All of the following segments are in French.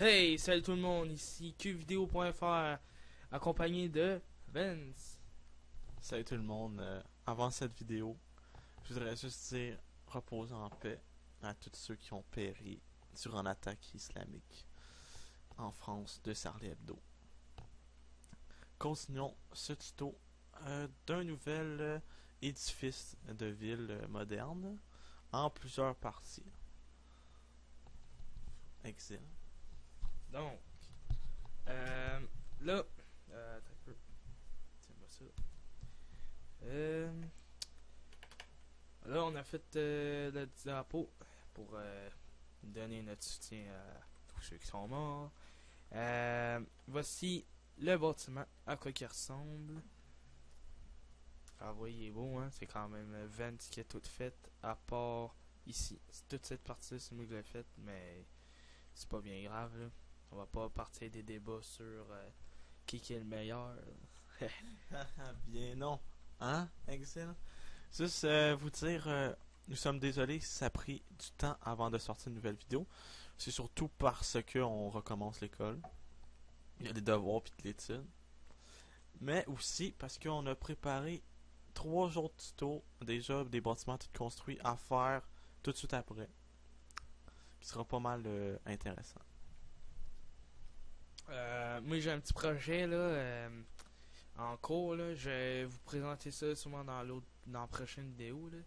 Hey, salut tout le monde, ici qvideo.fr, accompagné de Vince. Salut tout le monde. Avant cette vidéo, je voudrais juste dire repose en paix à tous ceux qui ont péri durant l'attaque islamique en France de Charlie Hebdo. Continuons ce tuto d'un nouvel édifice de ville moderne en plusieurs parties. Exil. Donc, là, attends un peu. Tiens-moi ça. Là, on a fait le drapeau pour donner notre soutien à tous ceux qui sont morts. Voici le bâtiment à quoi il ressemble. Ah oui, il est beau, hein. C'est quand même Vent qui est toute faite, à part ici. Toute cette partie-là, c'est moi qui l'ai faite, mais c'est pas bien grave, là. On va pas partir des débats sur qui est le meilleur. Bien non. Hein, Exil? Juste vous dire, nous sommes désolés si ça a pris du temps avant de sortir une nouvelle vidéo. C'est surtout parce que on recommence l'école. Il y a des devoirs puis de l'étude. Mais aussi parce qu'on a préparé 3 jours de tuto, déjà des bâtiments tout construits à faire tout de suite après. Qui sera pas mal intéressant. Moi j'ai un petit projet là en cours là. Je vais vous présenter ça sûrement dans la prochaine vidéo là.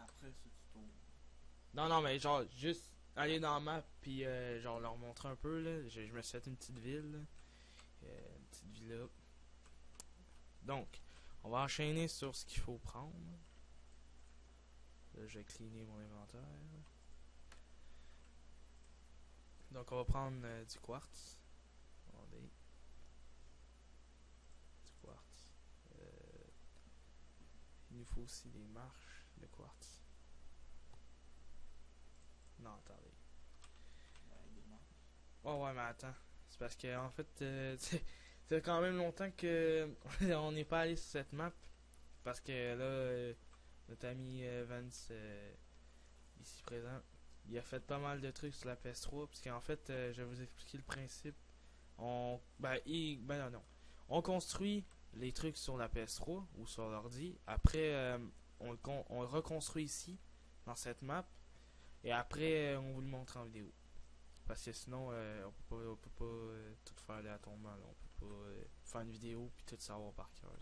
Après ce tuto. Non mais genre juste aller dans la map puis genre leur montrer un peu là. Je me suis fait une petite ville là. Une petite villa. Donc on va enchaîner sur ce qu'il faut prendre. Là je vais cleaner mon inventaire. Donc on va prendre du quartz. Attendez. Du quartz. Il nous faut aussi des marches de quartz. Non, attendez. Oh ouais, mais attends. C'est parce que en fait, c'est quand même longtemps que on n'est pas allé sur cette map. Parce que là, notre ami Vance, ici présent, il a fait pas mal de trucs sur la PS3. Parce qu'en fait, je vais vous expliquer le principe. Non. On construit les trucs sur la PS3 ou sur l'ordi. Après, on le reconstruit ici, dans cette map. Et après, on vous le montre en vidéo. Parce que sinon, on peut pas tout faire aléatoirement. Là. On peut pas faire une vidéo puis tout savoir par cœur.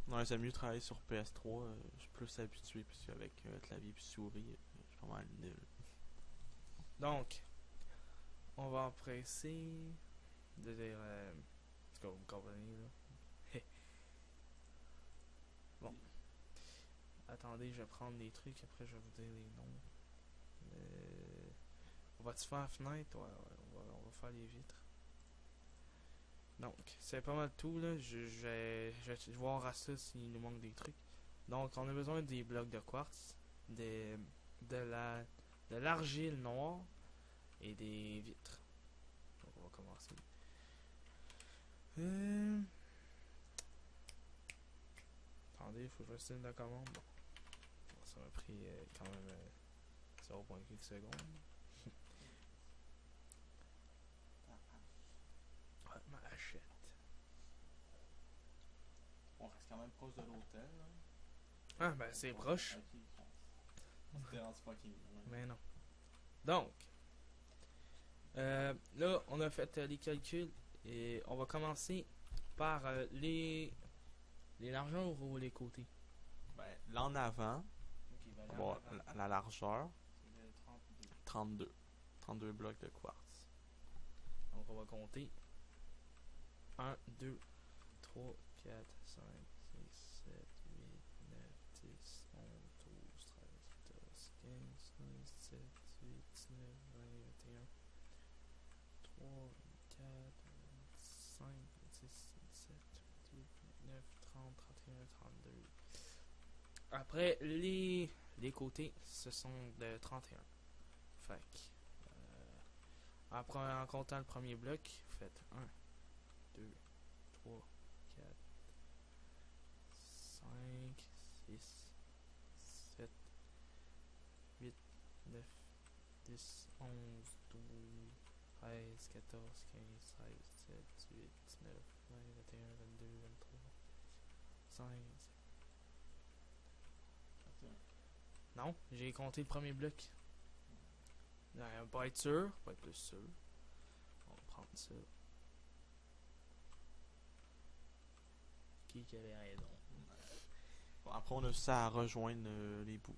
Non, j'aime mieux travailler sur PS3. Je suis plus habitué puisque avec clavier et souris, je suis pas mal nul. Donc, on va empresser de dire... en tout cas, vous me comprenez là. Bon. Attendez, je vais prendre des trucs, après je vais vous dire les noms. On va-tu faire la fenêtre? Ouais, on va faire les vitres. Donc, c'est pas mal tout là. Je vais voir à ça s'il nous manque des trucs. Donc, on a besoin des blocs de quartz, de l'argile noire et des vitres. Donc, on va commencer. Attendez, il faut que je fasse une de commande. Bon, ça m'a pris quand même 0.quelques secondes. Ouais, ma hachette. On reste quand même proche de l'hôtel. Ah, ben c'est proche. Mais non. Donc, là, on a fait les calculs et on va commencer par les largeurs ou les côtés. Ben, là en avant, Okay, ben, bon, là, la largeur, c'est 32. 32 blocs de quartz. Donc, on va compter 1, 2, 3, 4, 5, 6, 7, 8, 9, 10, 11, 12, 13, 14, 15, 16, 17, 18, 19, 20, 21, 3, 24, 25, 26, 27, 28, 29, 30, 31, 32. Après, les côtés, ce sont de 31. Fait que, en comptant le premier bloc, vous faites 1, 2, 3, 4, 5, 9, 10, 11, 12, 13, 14, 15, 16, 17, 18, 19, 20, 21, 22, 23, 25. Non, j'ai compté le premier bloc. Pas être sûr, pas être plus sûr. On va prendre ça. Qui avait raison? Bon, après, on a ça à rejoindre les bouts.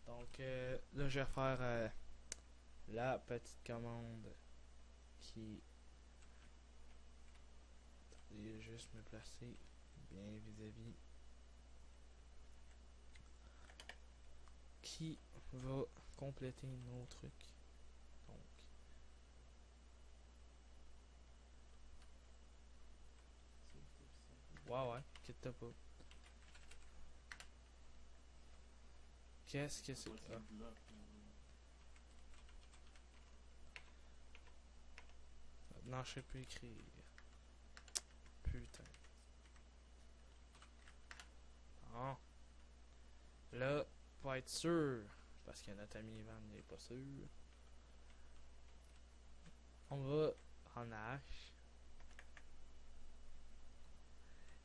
Donc là, je vais faire la petite commande qui... Attendez, je vais juste me placer bien vis-à-vis. Qui va compléter nos trucs. Donc... Ouais, quitte pas. Qu'est-ce que c'est? Ah. Non, je sais plus écrire. Putain. Ah. Là, pour être sûr, parce que notre ami Ivan n'est pas sûr, on va en H.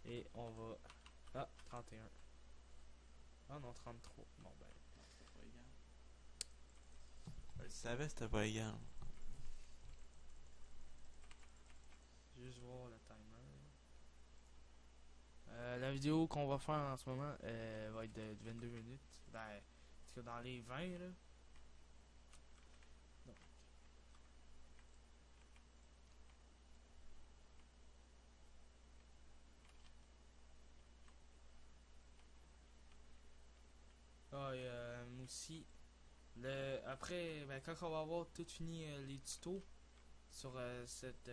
Et on va... Ah, 31. Ah non, 33. Bon ben. Je le savais, c'était pas égal. Juste voir le timer. La vidéo qu'on va faire en ce moment va être de 22 minutes. Ben, parce que dans les 20 là. Donc. Ah, et aussi, après, ben, quand on va avoir tout fini les tutos sur cette.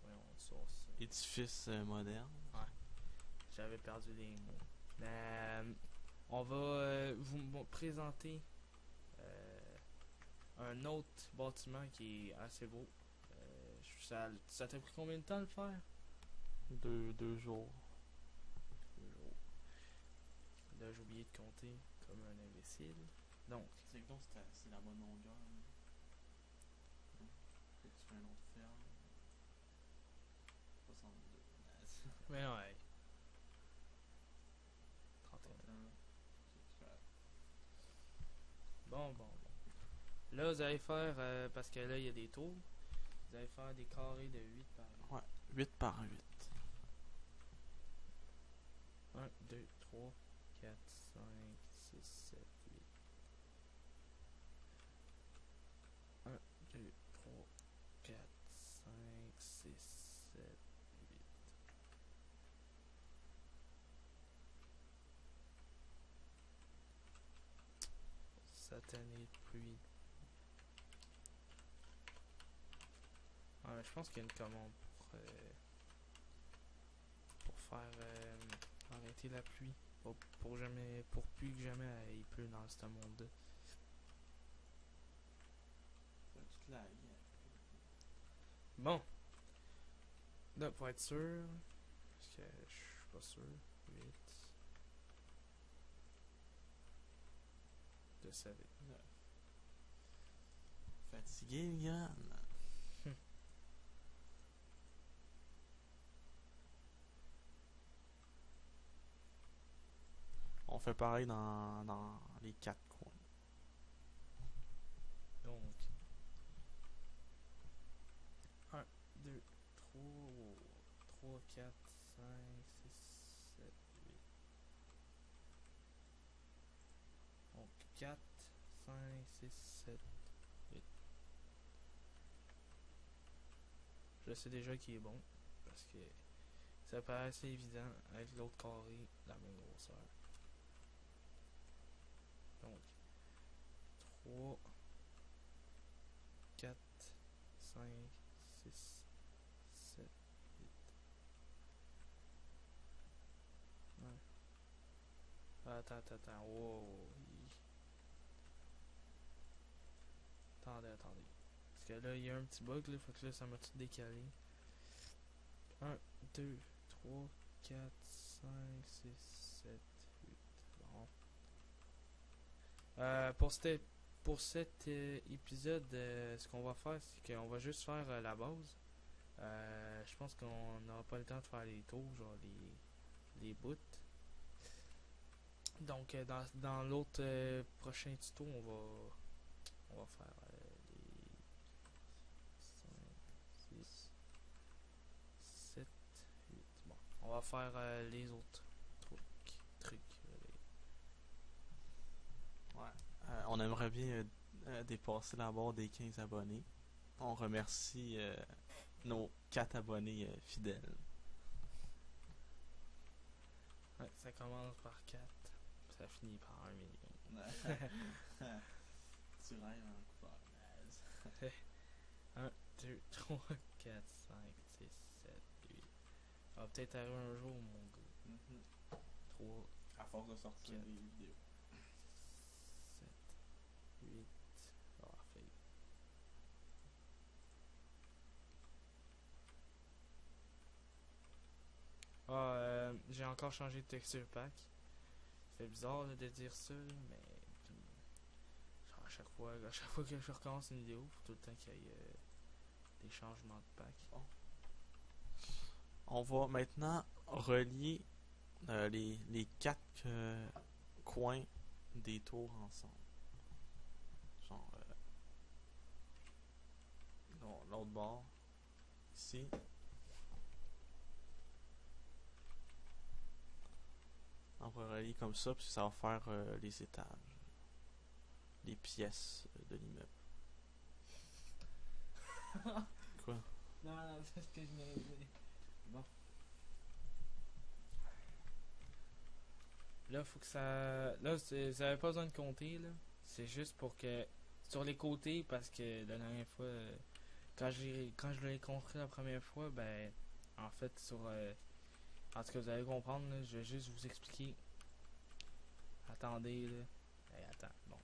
Voyons, source. Édifice moderne. Ouais. J'avais perdu les mots. On va vous présenter un autre bâtiment qui est assez beau. Ça t'a pris combien de temps de le faire? 2 jours. 2 jours. Là, j'ai oublié de compter comme un imbécile. Donc. C'est que donc c'est la bonne longueur. Faut que tu fais un autre ferme. 62. Mais ouais. 31. Bon. Là, vous allez faire, parce que là, il y a des tours. Vous allez faire des carrés de 8 par 8. Ouais, 8 par 8. 1, 2, 3, 4, 5, 6, 7, 8. 1, 2, 3, 4, 5, 6, 7, 8. Satanée de pluie. Ouais, je pense qu'il y a une commande pour faire arrêter la pluie. Pour plus que jamais il pleut dans ce monde-là. Bon. Là, pour être sûr, parce que je suis pas sûr. 8. Je savais. Fatigué, les gars. On fait pareil dans les 4 coins. Donc, 1, 2, 3, 4, 5, 6, 7, 8. Donc, 4, 5, 6, 7, 8. Je sais déjà qu'il est bon, parce que ça paraît assez évident avec l'autre carré, la même grosseur. Donc, 3, 4, 5, 6, 7, 8. Ouais. Attends. Wow. Attendez. Parce que là, il y a un petit bug, là. Faut que là, ça m'a tout décalé. 1, 2, 3, 4, 5, 6, 7, 8. Bon. Pour cet épisode, ce qu'on va faire, c'est qu'on va juste faire la base. Je pense qu'on n'aura pas le temps de faire les tours, genre les bouts. Donc, dans l'autre prochain tuto, on va faire les 5, 6, 7, 8. Bon, on va faire les autres trucs. Ouais. On aimerait bien dépasser la barre des 15 abonnés. On remercie nos 4 abonnés fidèles. Ouais, ça commence par 4, ça finit par 1 million. Tu rêves en coupage. 1, 2, 3, 4, 5, 6, 7, 8. Ça va peut-être arriver un jour, mon gars. 3, À force de sortir 4, des vidéos. 7, 8. Ah, fait. J'ai encore changé de texture pack. Ça fait bizarre là, de dire ça, là, mais genre, à chaque fois que je recommence une vidéo, faut tout le temps qu'il y ait des changements de pack. Bon. On va maintenant relier les 4 coins des tours ensemble. Genre l'autre bord. Ici. On va relier comme ça, puis ça va faire les étages. Les pièces de l'immeuble. Quoi? Non, c'est ce que je me disais. Bon. Là, faut que ça. Là, vous avez pas besoin de compter, là. C'est juste pour que. Sur les côtés, parce que la dernière fois, quand je l'ai construit la première fois, ben. En fait, en tout cas, vous allez comprendre, là, je vais juste vous expliquer. Attendez, là. Attends, bon.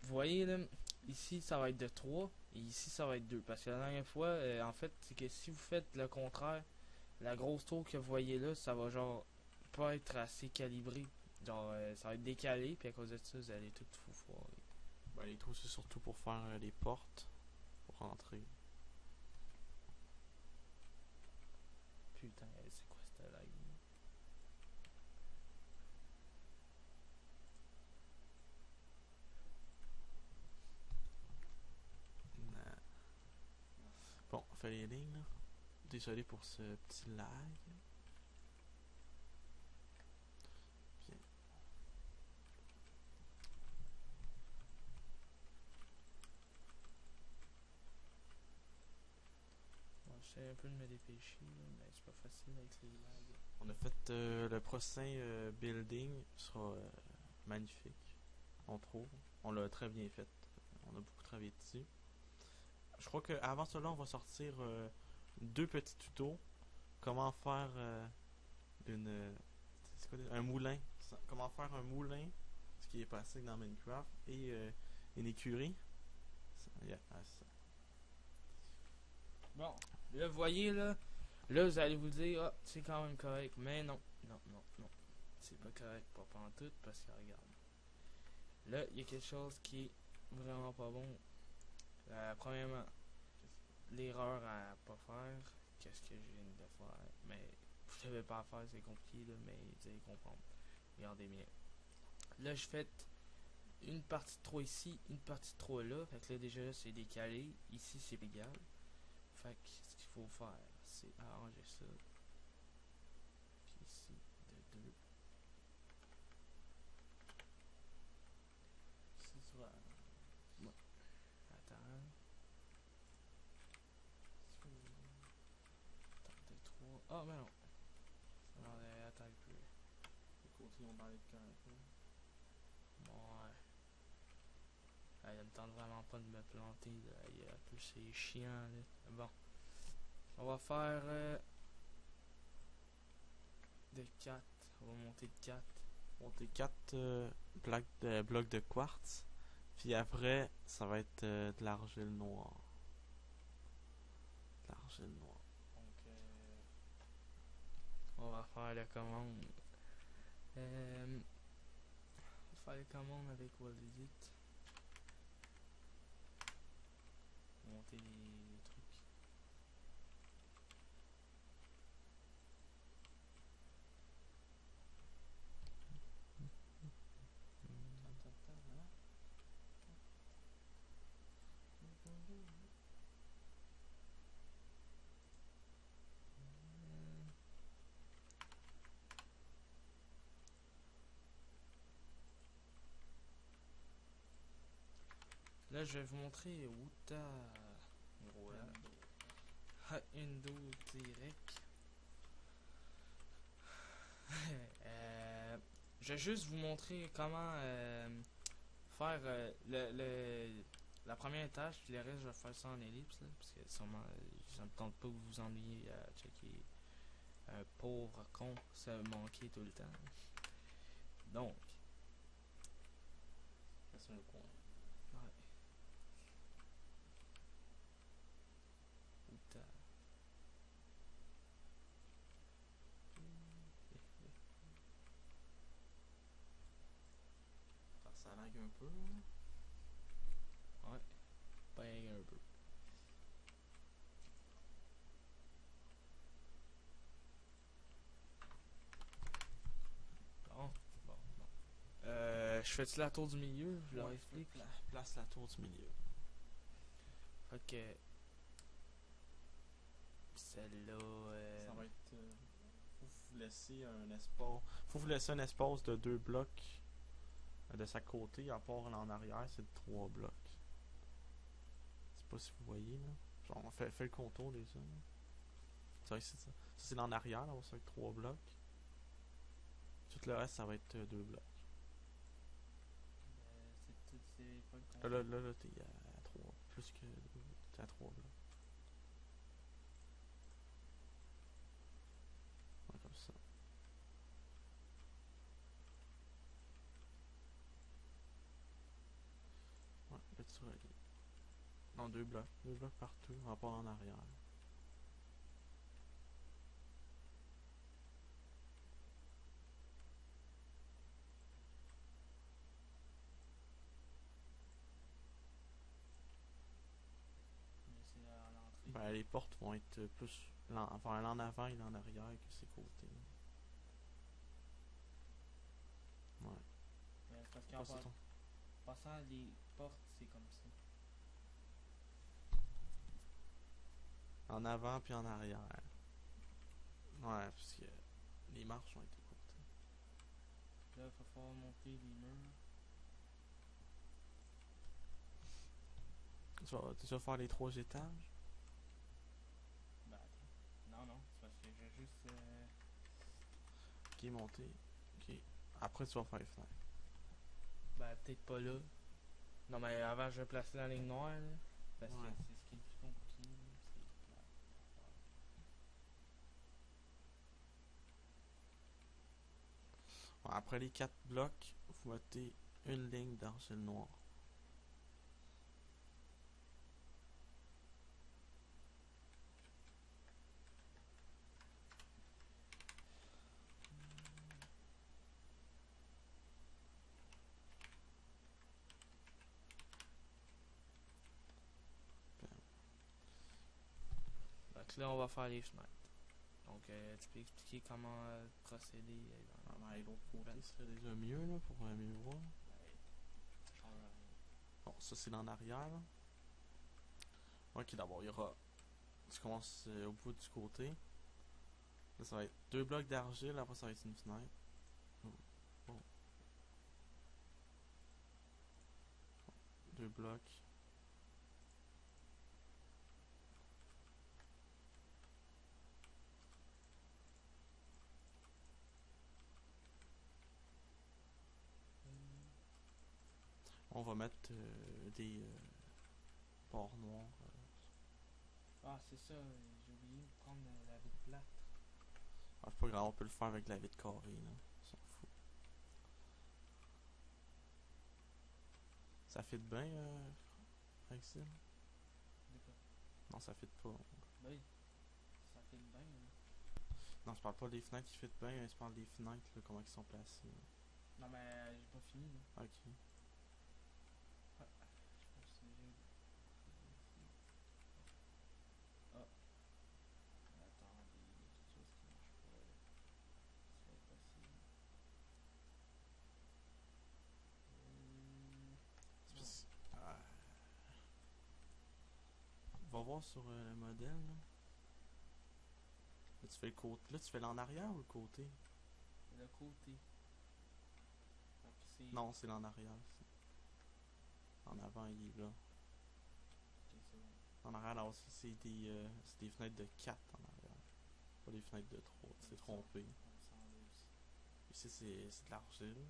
Vous voyez, là, ici, ça va être de 3 et ici, ça va être 2. Parce que la dernière fois, en fait, c'est que si vous faites le contraire, la grosse tour que vous voyez là, ça va genre pas être assez calibré. Genre, ça va être décalé, puis à cause de ça, vous allez tout fou foirer. Ben, les trous, c'est surtout pour faire les portes. Pour rentrer. Putain, c'est quoi cette lag? Bon, on fait les lignes, là. Désolé pour ce petit lag. Bien. Bon, j'essaie un peu de me dépêcher, là, mais c'est pas facile avec les lags. On a fait le prochain building sera magnifique. On trouve. On l'a très bien fait. On a beaucoup travaillé dessus. Je crois qu'avant cela, on va sortir 2 petits tutos. Comment faire c'est quoi, un moulin. Comment faire un moulin, ce qui est passé dans Minecraft, et une écurie. Yeah, ça. Bon, là, vous voyez, là, vous allez vous dire, ah, c'est quand même correct, mais non, non. C'est pas correct, pas en tout, parce que regarde. Là, il y a quelque chose qui est vraiment pas bon. Premièrement, l'erreur à pas faire, qu'est-ce que je viens de faire, mais vous devez pas à faire, c'est compliqué, là, mais vous allez comprendre. Regardez bien. Là, je fais une partie de 3 ici, une partie de 3 là, fait que là, déjà, c'est décalé, ici, c'est égal. Fait que ce qu'il faut faire, c'est arranger ça. Puis ici, de 2. Ici, soit. Bon. Attends. Attends, de 3. Ah, mais non. Non, attends un peu. Les côtés ont parlé de correct. Ouais. Elle me tente vraiment pas de me planter. Là. Plus c'est chiant. Là. Bon. On va faire de 4. On va monter de 4. Monter 4 blocs de quartz. Puis après, ça va être de l'argile noire. De l'argile noire. Donc, on va faire la commande. faire les commandes avec Wallidit. Monter les trucs. Là, je vais vous montrer Wuta. Voilà. Indo direct. Je vais juste vous montrer comment faire la première tâche, puis le reste, je vais faire ça en ellipse, là, parce que sûrement, ça me tente pas que vous vous ennuyiez à checker un pauvre con se manquer tout le temps. Donc, C'est un coin. ouais. Wuta. Ça lag un peu. Ouais, ben un peu. Bon, bon, bon. Je fais-tu la tour du milieu? Je leur explique. Place la tour du milieu. Fait que celle-là. Ça va être. Faut vous laisser un espace. Faut vous laisser un espace de 2 blocs de chaque côté, à part en arrière, c'est de 3 blocs. Je sais pas si vous voyez là. Genre, fait le contour déjà. C'est vrai que c'est ça. Ça c'est en arrière, là, on va faire 3 blocs. Tout le reste, ça va être 2 blocs. C'est pas le Là, t'es à 3. Plus que 2. T'es à 3 blocs. Ouais, comme ça. Ouais, là tu relis. Non, 2 blocs. 2 blocs partout, à part en arrière. C'est à l'entrée. Ben, les portes vont être plus. Enfin, l'en avant et l'en arrière que ces côtés. Ouais. Parce qu'en Passe ton. passant les portes, c'est comme ça. En avant puis en arrière. Ouais, parce que les marches ont été courtes. Là, il va falloir monter les murs. Tu vas faire les 3 étages. Ben, attends. Non, non, c'est parce que j'ai juste. Ok, monter. Ok. Après, tu vas faire les fenêtres. Ben, peut-être pas là. Non, mais avant, je vais placer la ligne noire, là. Parce Ouais. que c'est ce qui est le plus compliqué. C'est là. Ouais, après les 4 blocs, vous mettez une ligne d'argile noire. Donc là, on va faire les fenêtres. Donc, tu peux expliquer comment procéder Et l'autre côté serait déjà mieux là, pour mieux voir. Bon, ça c'est en arrière. Là. Ok, d'abord, il y aura. Tu commences au bout du côté. Là, ça va être 2 blocs d'argile, après ça va être une fenêtre. Bon. 2 blocs. On va mettre des bords noirs. Ah, c'est ça, j'ai oublié de prendre la vitre plate. Ah, c'est pas grave, on peut le faire avec la vitre carrée. Là. On s'en fout. Ça fit bien, Maxime? De quoi? Non, ça fit pas. Oui, ça fait bien. Non, je parle pas des fenêtres qui fit bien, je parle des fenêtres, là, comment ils sont placés. Là. Non, mais j'ai pas fini. Là. Ok. Ah, je pense que j'ai. Ah, attendez, il y a quelque chose qui marche pas. C'est pas possible. C'est Non. parce- Va voir sur le modèle, là. Là, tu fais le côté. Là, tu fais l'en arrière ou le côté? Le côté. Donc, c'est. Non, c'est l'en arrière. En avant, il est là. Ok, c'est bon. En arrière, là aussi, c'est des fenêtres de 4 en arrière. Pas des fenêtres de 3. Tu t'es trompé. On me semblait aussi. Ici, c'est de l'argile.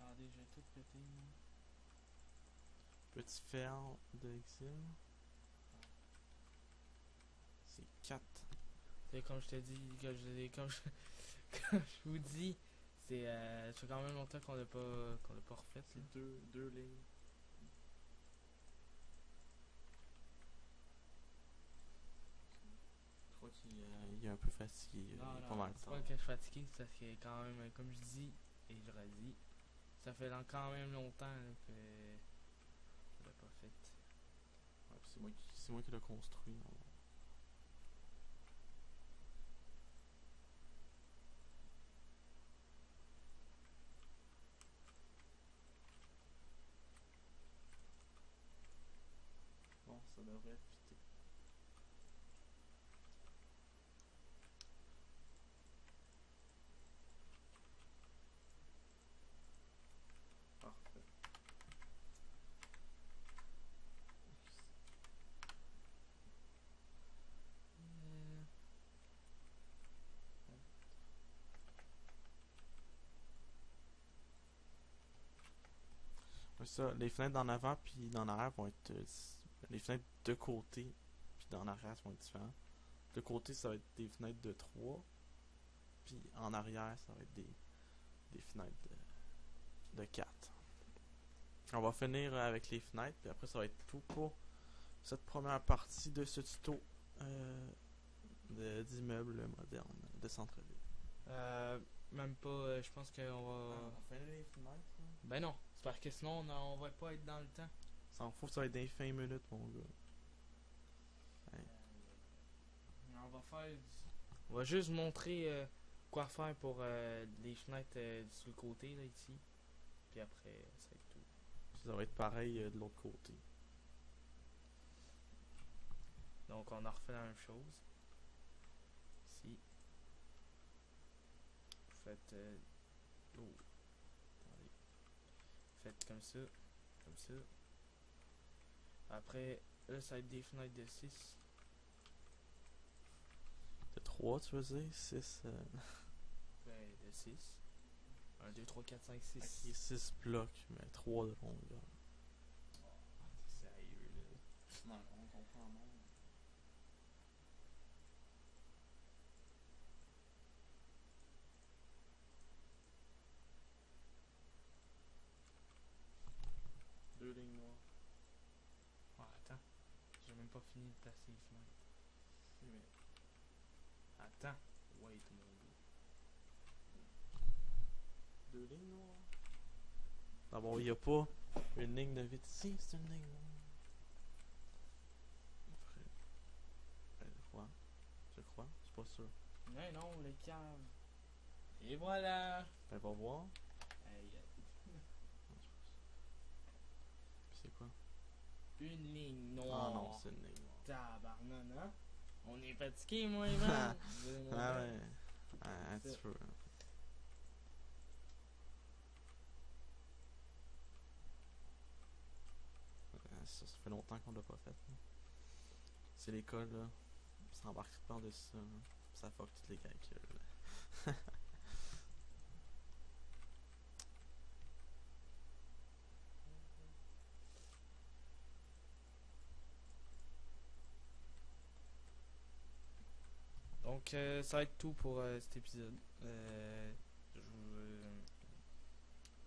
Attendez, j'ai tout pété, moi. Petit fer d'exil. C'est 4. C'est comme je te dis, comme je vous dis, c'est ça fait quand même longtemps qu'on l'a pas refait. Là. C'est deux lignes. Je crois qu'il est un peu fatigué. Il est pas mal de c'est temps. pas que je suis fatigué, c'est parce que quand même, comme je dis et je redis, ça fait quand même longtemps là, que je l'ai pas fait. Ouais, puis c'est moi qui l'ai construit. Non? Bon, ça devrait fitter. Parfait. Euh, Ouais, ça, les fenêtres d'en avant puis d'en arrière vont être. Les fenêtres de côté puis d'en arrière vont être différentes. De côté, ça va être des fenêtres de 3. Puis en arrière, ça va être des fenêtres de 4. On va finir avec les fenêtres, puis après, ça va être tout pour cette première partie de ce tuto d'immeubles modernes de centre-ville. même pas, je pense qu'on va. On finit les fenêtres, là. Ben non, c'est parce que sinon on va pas être dans le temps. Ça en fout, ça va être dans les fins minutes, mon gars. Ouais. On va faire. On va juste montrer quoi faire pour les fenêtres sur le côté là ici. Puis après, ça va être tout. Ça va être pareil de l'autre côté. Donc on a refait la même chose. Ici. Vous faites. Oh. Attendez. Faites comme ça. Comme ça. Après, là ça va être des fenêtres de 6. De 3, tu veux dire? 6. Ben, de 6. 1, 2, 3, 4, 5, 6. Ok, 6 blocs, mais 3 de longueur. T'es sérieux là. Non, on comprend, non. Deux lignes noires. Oh, attends. J'ai même pas fini de placer les fenêtres. Oui, mais Attends. Wait, mon gars. deux lignes noires. D'abord, il n'y a pas une ligne de vide ici, c'est une ligne noire. Je crois, c'est pas sûr. Non, non, le cave. Et voilà. Ben, va voir. Hey, C'est quoi? une ligne noire. Ah non, c'est une ligne noire. Tabarnane, hein? On est fatigué, moi et moi. Ah ouais. Un petit peu. Ça fait longtemps qu'on l'a pas fait. Là. C'est l'école, là. Ça embarque par-dessus ça. Là. Ça fuck tous les calculs. Là. Donc, ça va être tout pour cet épisode.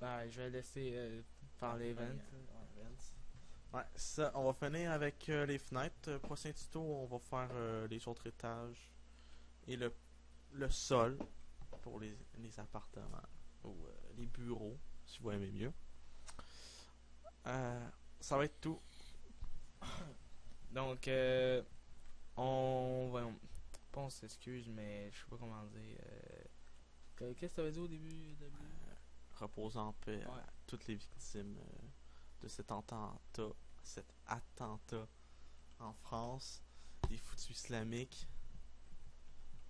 Je vais laisser faire l'event. Ouais, ça, on va finir avec les fenêtres. Prochain tuto, on va faire les autres étages et le le sol pour les appartements ou les bureaux, si vous aimez mieux. Ça va être tout. Donc, pas on s'excuse, mais je sais pas comment dire. Qu'est-ce que t'avais dit au début? Reposant en paix Ouais. à toutes les victimes de cet attentat en France, des foutus islamiques,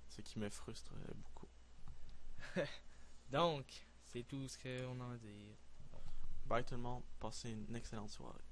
ce qui me frustre beaucoup. Donc, c'est tout ce qu'on a à dire. Bye tout le monde, passez une excellente soirée.